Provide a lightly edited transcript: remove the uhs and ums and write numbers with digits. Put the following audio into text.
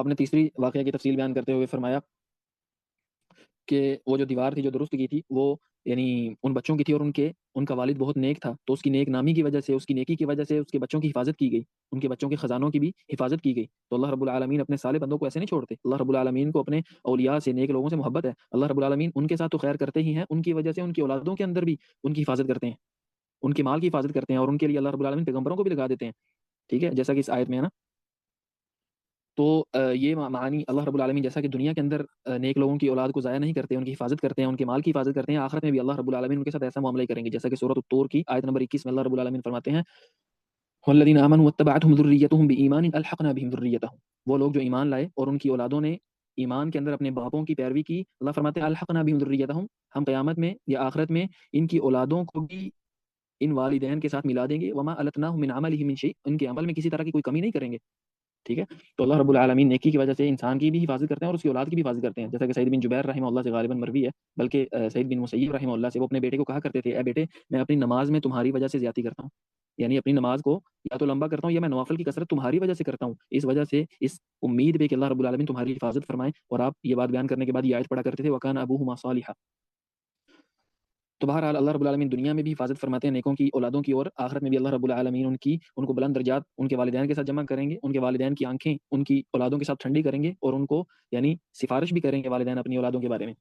آپ نے تیسری واقعہ کی تفصیل بیان کرتے ہوئے فرمایا کہ وہ جو دیوار تھی جو درست کی تھی وہ یعنی ان بچوں کی تھی، اور ان کا والد بہت نیک تھا، تو اس کی نیک نامی کی وجہ سے، اس کی نیکی کی وجہ سے اس کے بچوں کی حفاظت کی گئی، ان کے بچوں کے خزانوں کی بھی حفاظت کی گئی۔ تو اللہ رب العالمین اپنے صالح بندوں کو ایسے نہیں چھوڑتے، اللہ رب العالمین کو اپنے اولیاء سے، نیک لوگوں سے محبت ہے، اللہ رب العالمین ان کے ساتھ تو خیر کرتے ہی ہیں، ان کی وجہ سے ان کی اولادوں کے اندر بھی ان کی حفاظت کرتے ہیں، ان کے مال کی حفاظت کرتے ہیں، اور ان کے لیے اللہ رب العالمین پیغمبروں کو بھی لگا دیتے ہیں، ٹھیک ہے، جیسا کہ اس آیت میں ہے نا۔ تو یہ معانی اللہ رب العالمین جیسا کہ دنیا کے اندر نیک لوگوں کی اولاد کو ضائع نہیں کرتے، ان کی حفاظت کرتے ہیں، ان کے مال کی حفاظت کرتے ہیں، آخرت میں بھی اللہ رب العالمین ان کے ساتھ ایسا معاملہ ہی کریں گے، جیسا کہ سورۃ الطور کی آیت نمبر 21 میں اللہ رب العالمین فرماتے ہیں والذین آمنوا واتبعتهم ذریتهم بایمان الحقنا بهم ذریتهم، وہ لوگ جو ایمان لائے اور ان کی اولادوں نے ایمان کے اندر اپنے باپوں کی پیروی کی، اللہ فرماتے ہیں الحقنا بهم ذریتهم، ہم قیامت میں یا آخرت میں ان کی اولادوں کو بھی ان والدین کے ساتھ ملا دیں گے، وما التناهم من عملهم من شیء، ان کے عمل میں کسی طرح کی کوئی کمی نہیں کریں گے، ٹھیک ہے۔ تو اللہ رب العالمین نیکی کی وجہ سے انسان کی بھی حفاظت کرتے ہیں اور اس کی اولاد کی بھی حفاظت کرتے ہیں، جیسا کہ سعید بن جبیر رحمہ اللہ سے غالباً مروی ہے، بلکہ سعید بن مسیب رحمہ اللہ سے وہ اپنے بیٹے کو کہا کرتے تھے اے بیٹے میں اپنی نماز میں تمہاری وجہ سے زیادتی کرتا ہوں، یعنی اپنی نماز کو یا تو لمبا کرتا ہوں یا میں نوافل کی کثرت تمہاری وجہ سے کرتا ہوں، اس وجہ سے اس امید پہ کہ اللہ رب العالمین تمہاری حفاظت فرمائے، اور آپ یہ بات بیان کرنے کے بعد یہ آیت پڑھا کرتے تھے وکان ابوہما صالحا۔ تو بہرحال اللہ رب العالمین دنیا میں بھی حفاظت فرماتے ہیں نیکوں کی اولادوں کی، اور آخرت میں بھی اللہ رب العالمین ان کو بلند درجات ان کے والدین کے ساتھ جمع کریں گے، ان کے والدین کی آنکھیں ان کی اولادوں کے ساتھ ٹھنڈی کریں گے، اور ان کو یعنی سفارش بھی کریں گے والدین اپنی اولادوں کے بارے میں۔